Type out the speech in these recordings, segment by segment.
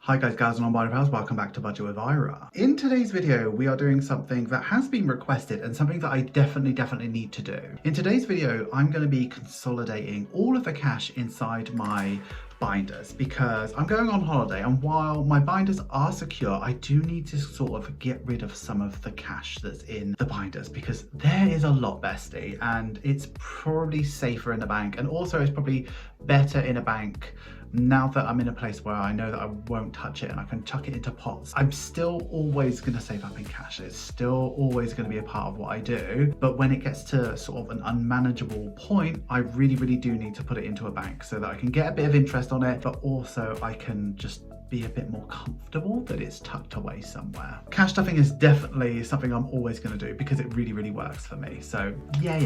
Hi guys, gals and non-binary pals, welcome back to Budget with Ira. In today's video, we are doing something that has been requested and something that I definitely need to do. In today's video, I'm going to be consolidating all of the cash inside my binders because I'm going on holiday, and while my binders are secure, I do need to sort of get rid of some of the cash that's in the binders because there is a lot, bestie, and it's probably safer in the bank, and also it's probably better in a bank now that I'm in a place where I know that I won't touch it and I can chuck it into pots. I'm still always going to save up in cash. It's still always going to be a part of what I do. But when it gets to sort of an unmanageable point, I really do need to put it into a bank so that I can get a bit of interest on it, but also I can just be a bit more comfortable that it's tucked away somewhere. Cash stuffing is definitely something I'm always going to do because it really works for me. So yeah.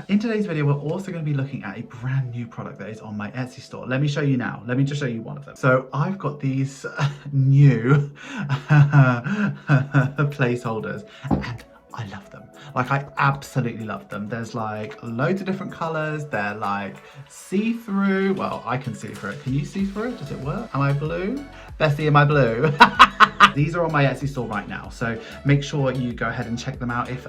In today's video, we're also going to be looking at a brand new product that is on my Etsy store. Let me show you now. Let me just show you one of them. So I've got these new placeholders and I love them. Like, I absolutely love them. There's like loads of different colors. They're like see-through. Well, I can see through it. Can you see through it? Does it work? Am I blue? Bessie, am I blue? These are on my Etsy store right now, so make sure you go ahead and check them out if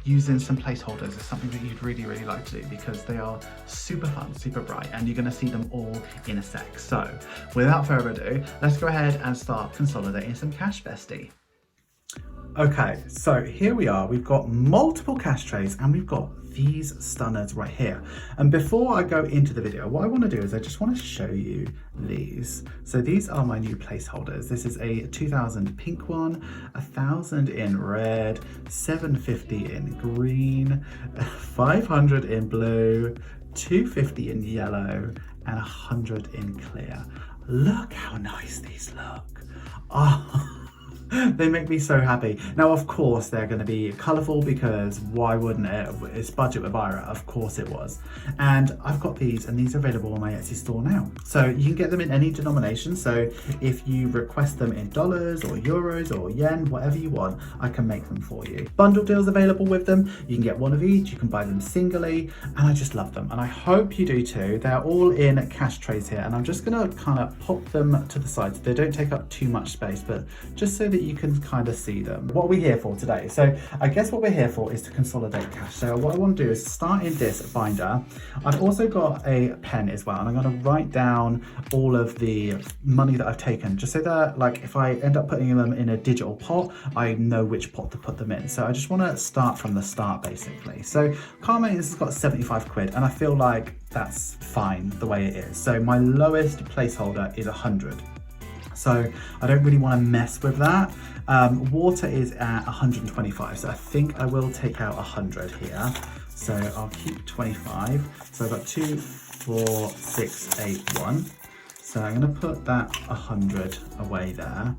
using some placeholders is something that you'd really like to do, because they are super fun, super bright, and you're going to see them all in a sec. So without further ado, let's go ahead and start consolidating some cash, bestie. Okay, so here we are. We've got multiple cash trays and we've got these stunners right here. And before I go into the video, what I want to do is I just want to show you these. So these are my new placeholders. This is a 2000 pink one, 1000 in red, 750 in green, 500 in blue, 250 in yellow, and 100 in clear. Look how nice these look. Oh. They make me so happy. Now, of course, they're going to be colourful because why wouldn't it? It's Budget with Ira, of course it was. And I've got these, and these are available on my Etsy store now. So you can get them in any denomination. So if you request them in dollars or euros or yen, whatever you want, I can make them for you. Bundle deals available with them. You can get one of each. You can buy them singly, and I just love them. And I hope you do too. They're all in cash trays here, and I'm just going to kind of pop them to the side so they don't take up too much space, but just so that you can kind of see them. What are we here for today? So I guess what we're here for is to consolidate cash. So what I want to do is start in this binder. I've also got a pen as well, and I'm going to write down all of the money that I've taken, just so that, like, if I end up putting them in a digital pot, I know which pot to put them in. So I just want to start from the start, basically. So car maintenance has got 75 quid, and I feel like that's fine the way it is. So my lowest placeholder is 100. So I don't really want to mess with that. Water is at 125, so I think I will take out 100 here. So I'll keep 25. So I've got 2, 4, 6, 8, 1. So I'm going to put that 100 away there.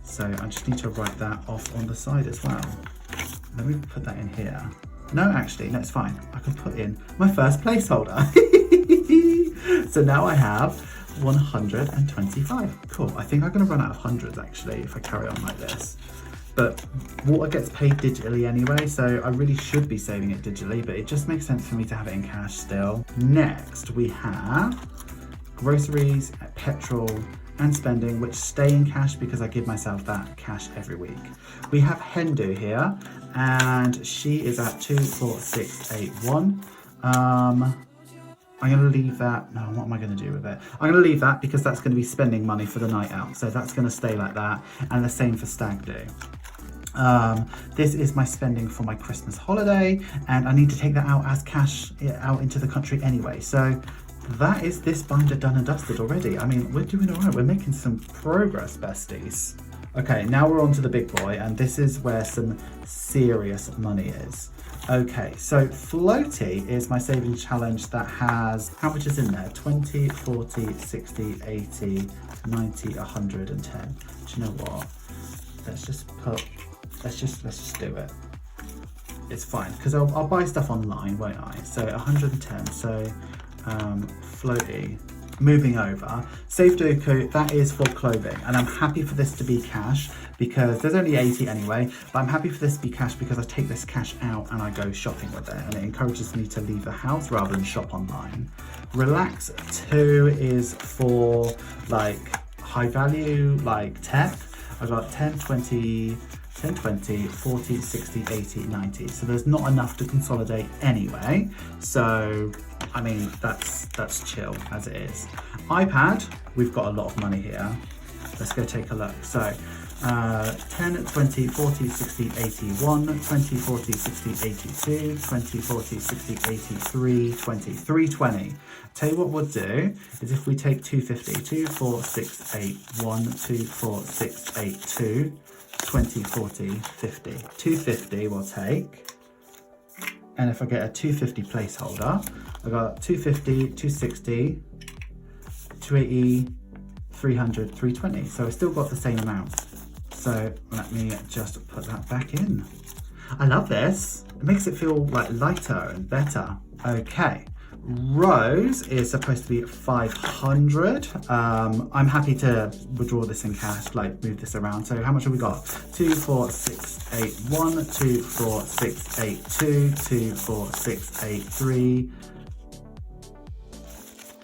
So I just need to write that off on the side as well. Let me put that in here. No, actually, that's fine. I can put in my first placeholder. So now I have 125. Cool. I think I'm going to run out of hundreds actually if I carry on like this. But water gets paid digitally anyway, so I really should be saving it digitally, but it just makes sense for me to have it in cash still. Next, we have groceries, petrol, and spending, which stay in cash because I give myself that cash every week. We have Hendu here, and she is at 2, 4, 6, 8, 1. I'm going to leave that. No, what am I going to do with it? I'm going to leave that because that's going to be spending money for the night out. So that's going to stay like that. And the same for stag do. This is my spending for my Christmas holiday, and I need to take that out as cash out into the country anyway. So that is this binder done and dusted already. I mean, we're doing all right. We're making some progress, besties. Okay, now we're on to the big boy, and this is where some serious money is. Okay, so floaty is my saving challenge that has, how much is in there? 20, 40, 60, 80, 90, 110. Do you know what? Let's just do it. It's fine, because I'll buy stuff online, won't I? So 110, so floaty. Moving over, Save Doku, that is for clothing, and I'm happy for this to be cash because there's only 80 anyway, but I'm happy for this to be cash because I take this cash out and I go shopping with it, and it encourages me to leave the house rather than shop online. Relax 2 is for like high value like tech, I've got 10, 20, 10, 20, 40, 60, 80, 90. So there's not enough to consolidate anyway. So, I mean, that's chill as it is. iPad, we've got a lot of money here. Let's go take a look. So 10, 20, 40, 60, 81, 20, 40, 60, 82, 20, 40, 60, 83, 20, 320. Tell you what we'll do is if we take 250, 2, 4, 6, 8, 1, 2, 4, 6, 8, 2, 20, 40, 50. 250 we'll take. And if I get a 250 placeholder, I've got 250, 260, 280, 300, 320. So I've still got the same amount. So let me just put that back in. I love this. It makes it feel like lighter and better. Okay. Rose is supposed to be 500. I'm happy to withdraw this in cash, like move this around. So how much have we got? 2, 4, 6, 8, 1, 2, 4, 6, 8, 2, 2, 4, 6, 8, 3,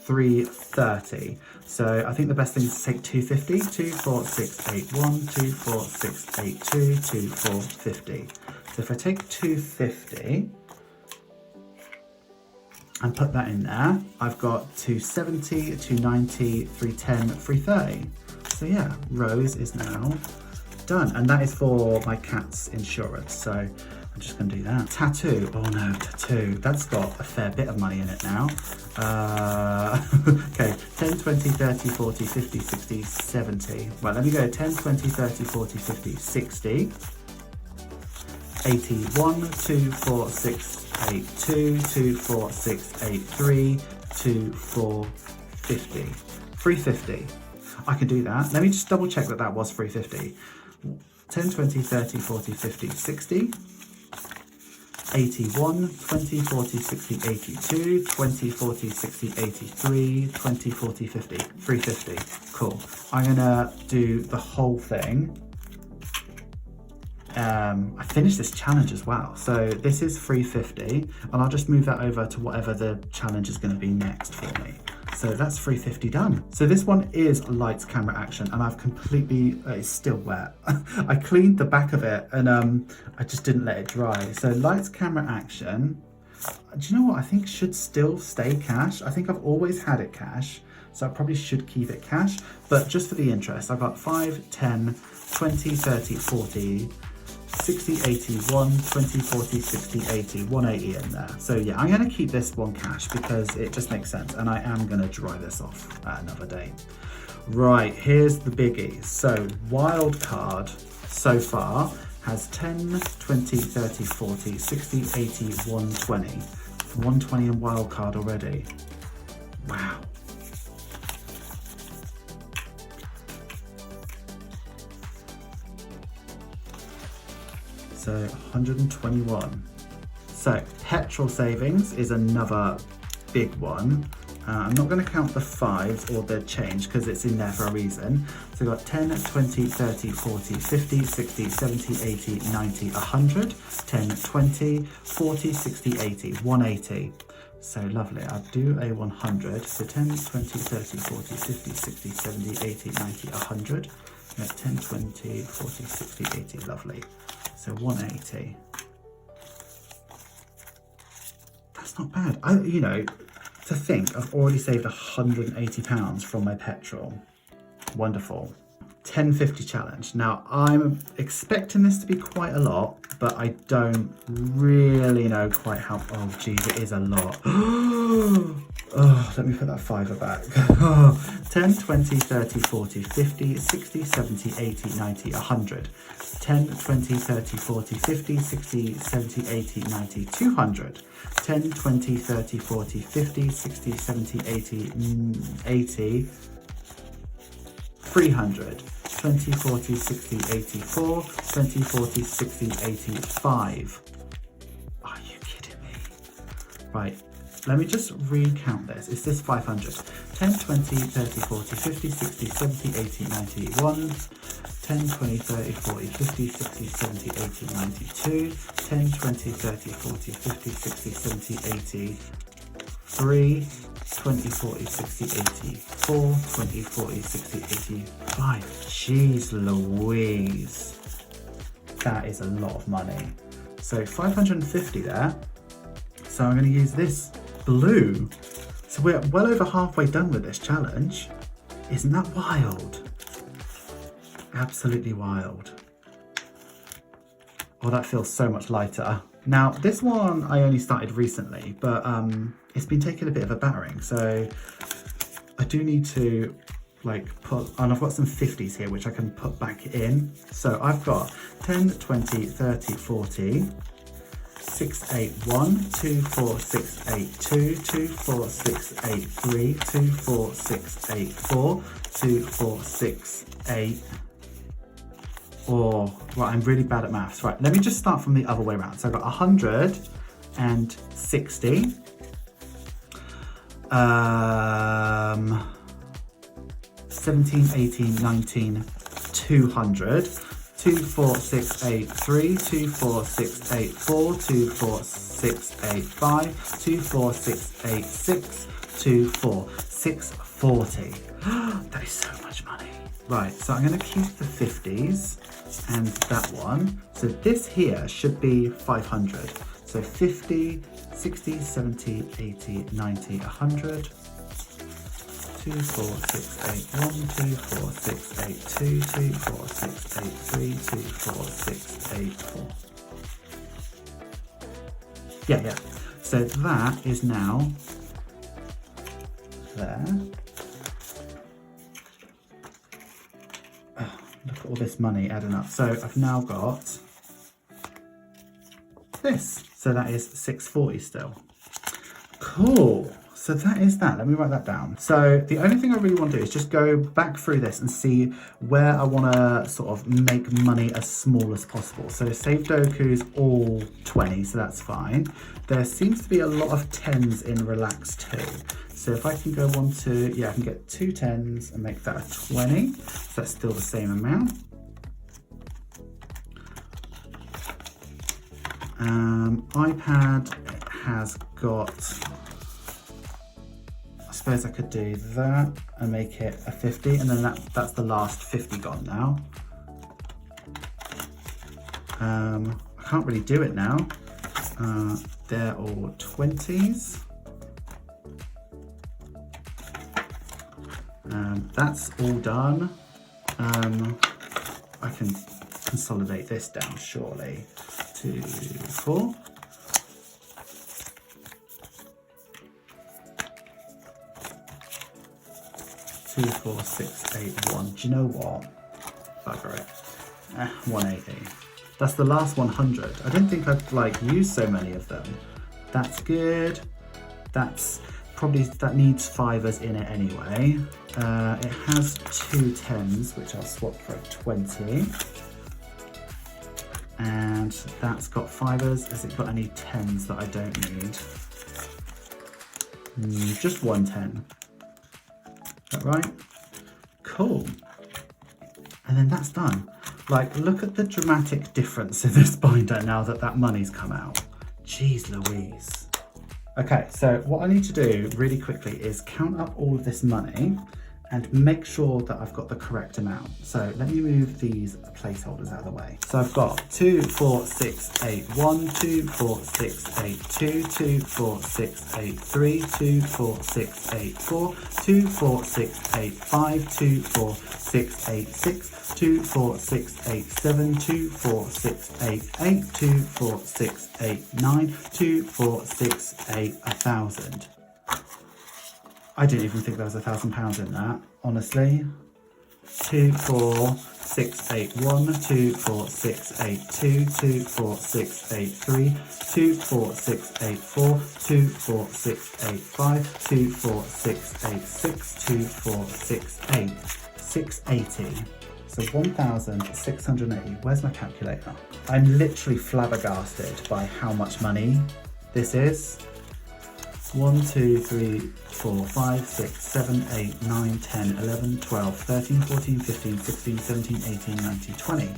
330. So I think the best thing is to take 250, 2, 4, 6, 8, 1, 2, 4, 6, 8, 2, 2, 4, 50. So if I take 250 and put that in there, I've got 270, 290, 310, 330. So yeah, Rose is now done. And that is for my cat's insurance. So I'm just gonna do that. Tattoo, oh no, tattoo. That's got a fair bit of money in it now. Okay, 10, 20, 30, 40, 50, 60, 70. Right, let me go 10, 20, 30, 40, 50, 60, 81, 2, 4, 6, 8, 2, 2, 4, 6, 8, 3, 2, 4, 50. 350. I can do that. Let me just double check that that was 350. 10, 20, 30, 40, 50, 60. 81, 20, 40, 60, 82, 20, 40, 60, 83, 20, 40, 50, 350. Cool. I'm gonna do the whole thing. I finished this challenge as well. So this is 350 and I'll just move that over to whatever the challenge is gonna be next for me. So that's 350 done. So this one is lights, camera, action, and I've completely, it's still wet. I cleaned the back of it and I just didn't let it dry. So lights, camera, action. Do you know what? I think should still stay cash. I think I've always had it cash. So I probably should keep it cash, but just for the interest, I've got 5, 10, 20, 30, 40, 60, 80, 1, 20, 40, 60, 80, 180 in there. So yeah, I'm gonna keep this one cash because it just makes sense and I am gonna dry this off at another day. Right, here's the biggies. So wild card so far has 10, 20, 30, 40, 60, 80, 120. 120 in wild card already. Wow. So 121. So petrol savings is another big one. I'm not going to count the 5s or the change because it's in there for a reason. So we've got 10, 20, 30, 40, 50, 60, 70, 80, 90, 100, 10, 20, 40, 60, 80, 180. So lovely. I'll do a 100. So 10, 20, 30, 40, 50, 60, 70, 80, 90, 100. 10, 20, 40, 60, 80. Lovely. So 180. That's not bad. You know, to think I've already saved £180 from my petrol. Wonderful. 10.50 challenge. Now I'm expecting this to be quite a lot, but I don't really know quite how, oh geez, it is a lot. Oh, let me put that £5 back. 10, 20, 30, 40, 50, 60, 70, 80, 90, 100. 10, 20, 30, 40, 50, 60, 70, 80, 90, 200. 10, 20, 30, 40, 50, 60, 70, 80, 80, 300. 20, 40, 60, 84, 20, 40, 60, 85. Are you kidding me? Right, let me just recount this. Is this 500? 10, 20, 30, 40, 50, 60, 70, 80, 90, 1. 10, 20, 30, 40, 50, 60, 70, 80, 92. 10, 20, 30, 40, 50, 60, 70, 80. 3. 20, 40, 60, 84, 20, 40, 60, 85. Jeez Louise. That is a lot of money. So 550 there. So I'm going to use this blue. So we're well over halfway done with this challenge. Isn't that wild? Absolutely wild. Oh, that feels so much lighter. Now, this one I only started recently, but it's been taking a bit of a battering. So I do need to and I've got some 50s here, which I can put back in. So I've got 10, 20, 30, 40, 6, 8, 1, 2, 4, 6, 8, 2, 2, 4, 6, 8, 3, 2, 4, 6, 8, 4, 2, 4, 6, 8. Oh, right, I'm really bad at maths. Right, let me just start from the other way around. So I've got 160. 17, 18, 19, 200. 2, 4, 6, 8, 3, 2, 4, 6, 8, 4, 2, 4, 6, 8, 5, 2, 4, 6, 8, 6, 2, 4, 640. That is so much money. Right, so I'm going to keep the 50s and that one. So this here should be 500. So 50, 60, 70, 80, 90, 100. 2, 4, 6, 8, 1, 2, 4, 6, 8, 2, 2, 4, 6, 8, 3, 2, 4, 6, 8, 4. Yeah. So that is now there. Oh, look at all this money adding up. So I've now got this. So that is 640 still. Cool. So that is that. Let me write that down. So the only thing I really want to do is just go back through this and see where I want to sort of make money as small as possible. So save Doku's all 20, so that's fine. There seems to be a lot of 10s in Relax too. So if I can go on to, I can get 2 10s and make that a 20. So that's still the same amount. iPad has got, I suppose I could do that and make it a 50, and then that's the last 50 gone now. I can't really do it now. They're all 20s. That's all done. I can consolidate this down surely. 2, 4. 2, 4, 6, 8, 1. Do you know what? Bugger it. 180. That's the last 100. I don't think I've used so many of them. That's good. That's probably, that needs 5s in it anyway. It has 2 10s, which I'll swap for a 20. And that's got 5s. Has it got any 10s that I don't need? Just 1 10. Is that right? Cool. And then that's done. Look at the dramatic difference in this binder now that money's come out. Jeez Louise. Okay, so what I need to do really quickly is count up all of this money and make sure that I've got the correct amount. So let me move these placeholders out of the way. So I've got 2, 4, 6, 8, 1, 2, 4, 6, 8, 2, 2, 4, 6, 8, 3, 2, 4, 6, 8, 4, 2, 4, 6, 8, 5, 2, 4, 6, 8, 6, 2, 4, 6, 8, 7, 2, 4, 6, 8, 8, 2, 4, 6, 8, 9, 2, 4, 6, 8, 1,000. I didn't even think there was £1,000 in that, honestly. 2, 4, 6, 8, 1, 2, 4, 6, 8, 2, 2, 4, 6, 8, 3, 2, 4, 6, 8, 4, 2, 4, 6, 8, 5, 2, 4, 6, 8, 6, 2, 4, 6, 8, 680. So 1,680. Where's my calculator? I'm literally flabbergasted by how much money this is. 1, 2, 3, 4, 5, 6, 7, 8, 9, 10, 11, 12, 13, 14, 15, 16, 17, 18, 19, 20.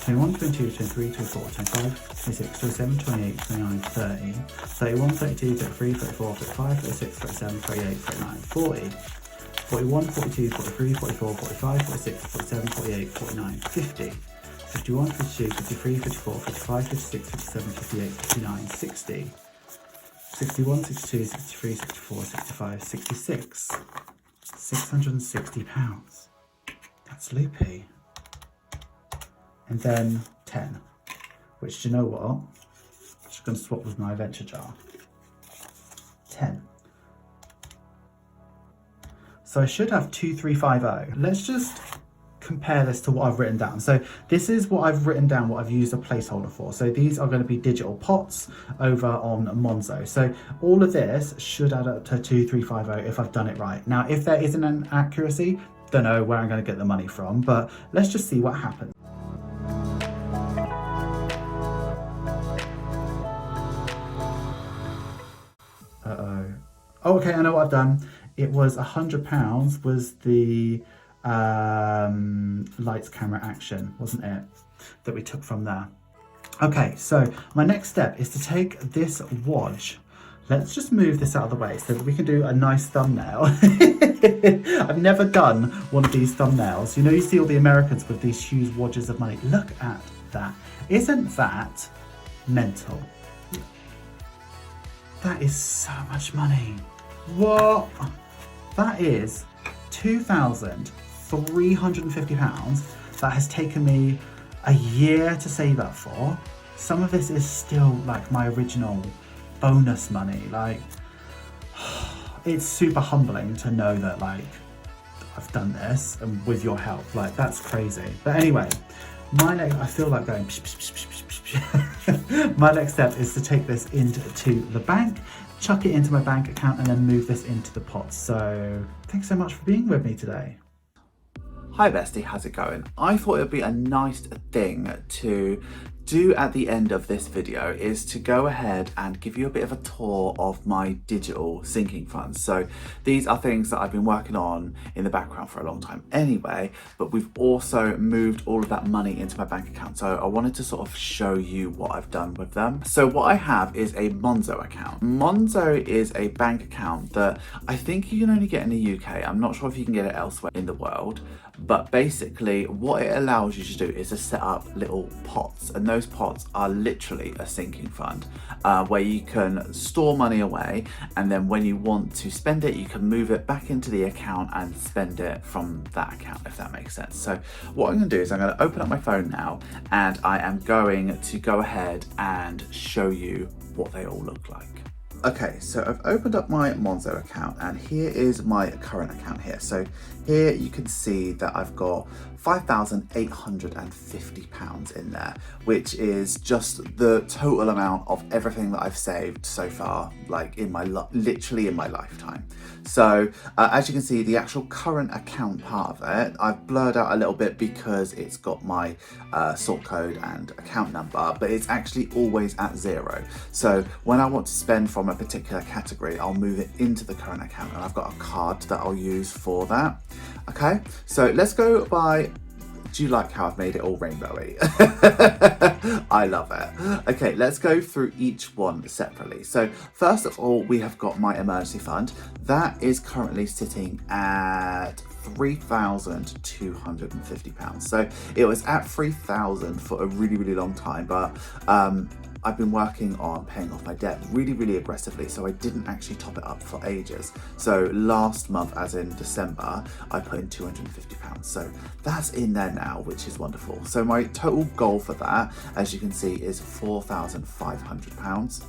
21, 22, 23, 24, 25, 26, 27, 28, 29, 30, 31, 32, 33, 34, 35, 36, 37, 38, 39, 40, 41, 42, 43, 44, 45, 46, 47, 48, 49, 50, 51, 52, 53, 54, 55, 56, 57, 58, 59, 60, 61, 62, 63, 64, 65, 66, £660. That's loopy. And then 10, which, do you know what? I'm just going to swap with my adventure jar. 10. So I should have 2350. Let's just compare this to what I've written down. So this is what I've written down, what I've used a placeholder for. So these are going to be digital pots over on Monzo. So all of this should add up to 2350 if I've done it right. Now, if there isn't an accuracy, don't know where I'm going to get the money from, but let's just see what happens. Oh, okay, I know what I've done. It was £100 was the lights, camera, action, wasn't it? That we took from there. Okay, so my next step is to take this wadge. Let's just move this out of the way so that we can do a nice thumbnail. I've never done one of these thumbnails. You know, you see all the Americans with these huge wadges of money. Look at that. Isn't that mental? That is so much money. What? That is £2,350. That has taken me a year to save up for. Some of this is still like my original bonus money. Like, it's super humbling to know that like I've done this and with your help. Like, that's crazy. But anyway, I feel like going my next step is to take this into the bank, chuck it into my bank account, and then move this into the pot. So thanks so much for being with me today. Hi bestie, how's it going? I thought it would be a nice thing to do at the end of this video is to go ahead and give you a bit of a tour of my digital sinking funds. So these are things that I've been working on in the background for a long time anyway, but we've also moved all of that money into my bank account. So I wanted to sort of show you what I've done with them. So what I have is a Monzo account. Monzo is a bank account that I think you can only get in the UK. I'm not sure if you can get it elsewhere in the world, but basically what it allows you to do is to set up little pots, and those pots are literally a sinking fund where you can store money away, and then when you want to spend it, you can move it back into the account and spend it from that account, if that makes sense. So what I'm going to do is I'm going to open up my phone now, and I am going to go ahead and show you what they all look like. Okay, so I've opened up my Monzo account, and here is my current account here. So here you can see that I've got £5,850 in there, which is just the total amount of everything that I've saved so far, like in my literally in my lifetime. So as you can see, the actual current account part of it, I've blurred out a little bit because it's got my sort code and account number, but it's actually always at 0. So when I want to spend from a particular category, I'll move it into the current account, and I've got a card that I'll use for that. Okay, so let's go by. Do you like how I've made it all rainbowy? I love it. Okay, let's go through each one separately. So first of all, we have got my emergency fund. That is currently sitting at £3,250. So it was at 3,000 for a really, really long time, but I've been working on paying off my debt really aggressively, so I didn't actually top it up for ages. So last month, as in December, I put in £250. So that's in there now, which is wonderful. So my total goal for that, as you can see, is £4,500.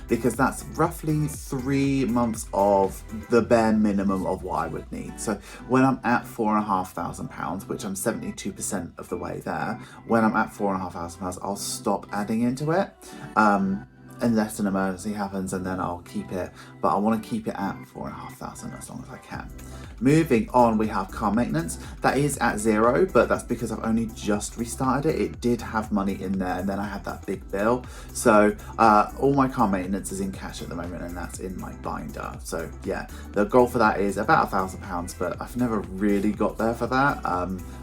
Because that's roughly 3 months of the bare minimum of what I would need. So when I'm at £4,500, which I'm 72% of the way there, when I'm at £4,500, I'll stop adding into it. Unless an emergency happens, and then I'll keep it, but I want to keep it at £4,500 as long as I can. Moving on, we have car maintenance. That is at 0, but that's because I've only just restarted it. It did have money in there, and then I had that big bill. So all my car maintenance is in cash at the moment, and that's in my binder. So yeah, the goal for that is about £1,000, but I've never really got there for that.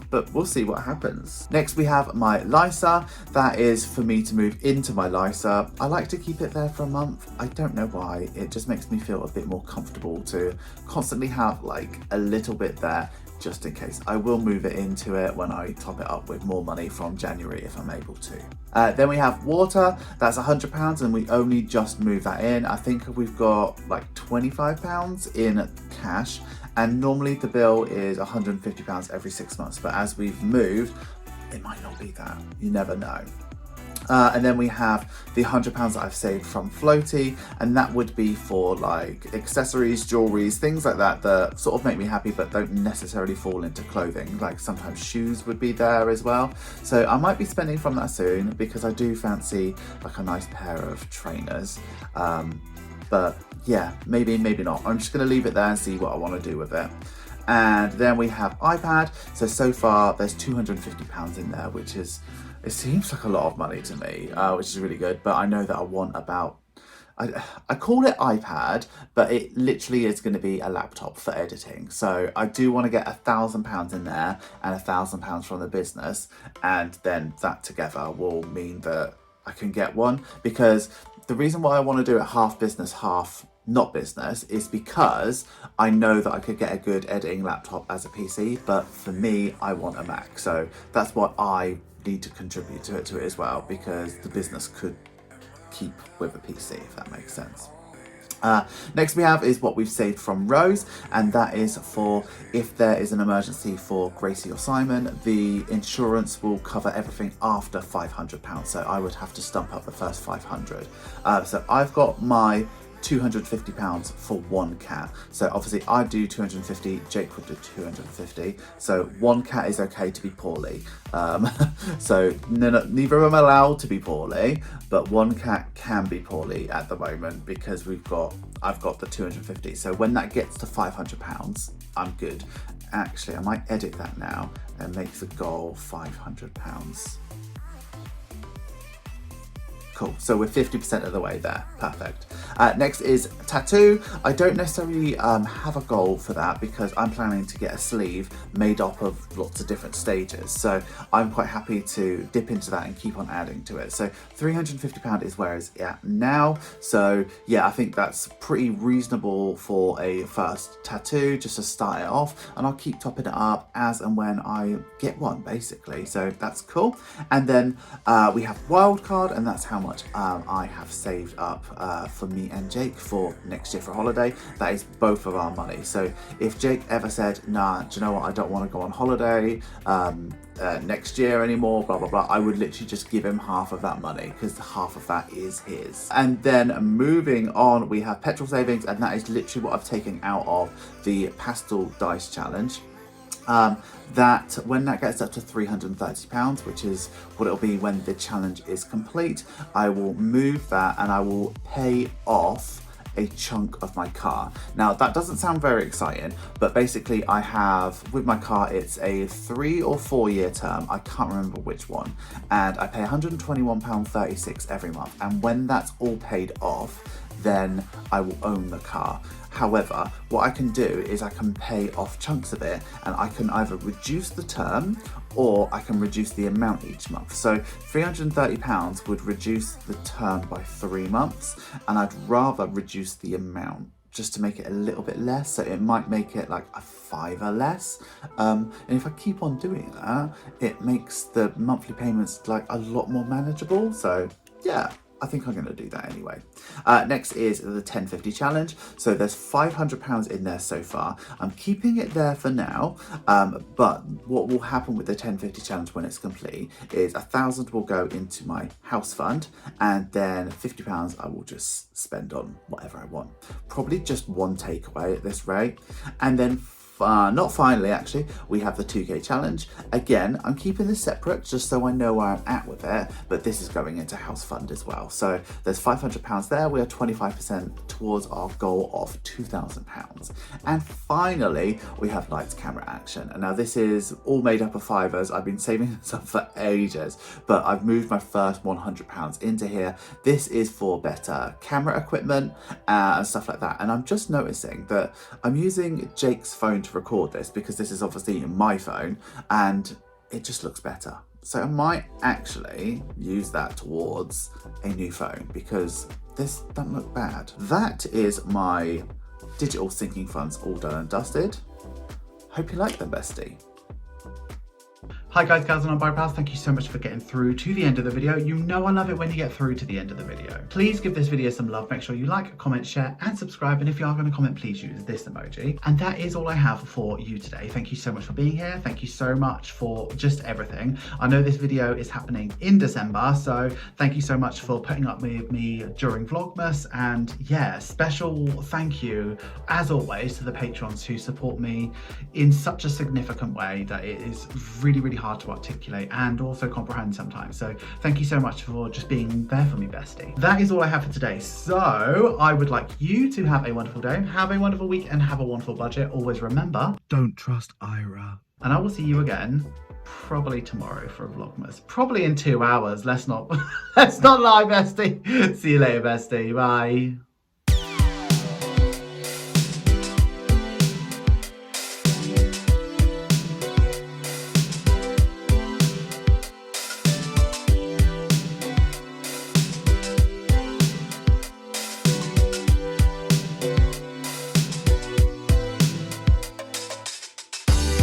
but we'll see what happens. Next we have my Lysa. That is for me to move into my Lysa. I like to keep it there for a month. I don't know why. It just makes me feel a bit more comfortable to constantly have like a little bit there, just in case. I will move it into it when I top it up with more money from January if I'm able to. Then we have water, that's £100 and we only just moved that in. I think we've got like £25 in cash, and normally the bill is £150 every 6 months, but as we've moved, it might not be that, you never know. And then we have the £100 that I've saved from Floaty, and that would be for like accessories, jewelries, things like that that sort of make me happy but don't necessarily fall into clothing. Like sometimes shoes would be there as well. So I might be spending from that soon because I do fancy like a nice pair of trainers. But yeah, maybe not. I'm just going to leave it there and see what I want to do with it. And then we have iPad. So far there's £250 in there, which is, it seems like a lot of money to me, which is really good, but I know that I want about, I call it iPad, but it literally is going to be a laptop for editing. So I do want to get £1,000 in there and £1,000 from the business, and then that together will mean that I can get one, because the reason why I want to do it half business, half not business is because I know that I could get a good editing laptop as a PC, but for me, I want a Mac. So that's what I need to contribute to it as well, because the business could keep with a PC, if that makes sense. Next we have is what we've saved from Rose, and that is for if there is an emergency for Gracie or Simon, the insurance will cover everything after £500. So I would have to stump up the first 500. So I've got my £250 for one cat. So obviously I do 250, Jake would do 250. So one cat is okay to be poorly. So neither of them are allowed to be poorly, but one cat can be poorly at the moment because I've got the 250. So when that gets to £500, I'm good. Actually, I might edit that now and make the goal £500. Cool, so we're 50% of the way there, perfect. Next is tattoo. I don't necessarily have a goal for that because I'm planning to get a sleeve made up of lots of different stages. So I'm quite happy to dip into that and keep on adding to it. So £350 is where it's at now. So yeah, I think that's pretty reasonable for a first tattoo, just to start it off. And I'll keep topping it up as and when I get one, basically. So that's cool. And then we have wildcard, and that's how much I have saved up for me and Jake for next year for holiday. That is both of our money. So if Jake ever said, nah, do you know what, I don't want to go on holiday next year anymore, blah, blah, blah, I would literally just give him half of that money because half of that is his. And then moving on, we have petrol savings, and that is literally what I've taken out of the pastel dice challenge. That when that gets up to £330, which is what it'll be when the challenge is complete, I will move that and I will pay off a chunk of my car. Now that doesn't sound very exciting, but basically I have, with my car, it's a 3 or 4 year term, I can't remember which one, and I pay £121.36 every month, and when that's all paid off, then I will own the car. However, what I can do is I can pay off chunks of it, and I can either reduce the term or I can reduce the amount each month. So £330 would reduce the term by 3 months, and I'd rather reduce the amount just to make it a little bit less. So it might make it like a £5 less. And if I keep on doing that, it makes the monthly payments like a lot more manageable. So yeah, I think I'm going to do that anyway. Next is the 1050 challenge. So there's £500 in there so far. I'm keeping it there for now, but what will happen with the 1050 challenge when it's complete is £1,000 will go into my house fund, and then £50 I will just spend on whatever I want. Probably just one takeaway at this rate. And then not finally, actually, we have the 2K challenge. Again, I'm keeping this separate just so I know where I'm at with it, but this is going into house fund as well. So there's £500 there. We are 25% towards our goal of £2,000. And finally, we have lights, camera, action. And now this is all made up of fivers. I've been saving this up for ages, but I've moved my first £100 into here. This is for better camera equipment and stuff like that. And I'm just noticing that I'm using Jake's phone to to record this because this is obviously my phone and it just looks better. So I might actually use that towards a new phone because this doesn't look bad. That is my digital sinking funds all done and dusted. Hope you like them, bestie. Hi guys, gals and non-bipals, thank you so much for getting through to the end of the video. You know I love it when you get through to the end of the video. Please give this video some love, make sure you like, comment, share and subscribe, and if you are going to comment, please use this emoji. And that is all I have for you today. Thank you so much for being here, thank you so much for just everything. I know this video is happening in December, so thank you so much for putting up with me during Vlogmas, and yeah, special thank you as always to the patrons who support me in such a significant way that it is really hard to articulate and also comprehend sometimes. So thank you so much for just being there for me, bestie. That is all I have for today. So I would like you to have a wonderful day, have a wonderful week, and have a wonderful budget. Always remember, don't trust Ira. And I will see you again probably tomorrow for a Vlogmas. Probably in 2 hours. Let's not lie, bestie. See you later, bestie. Bye.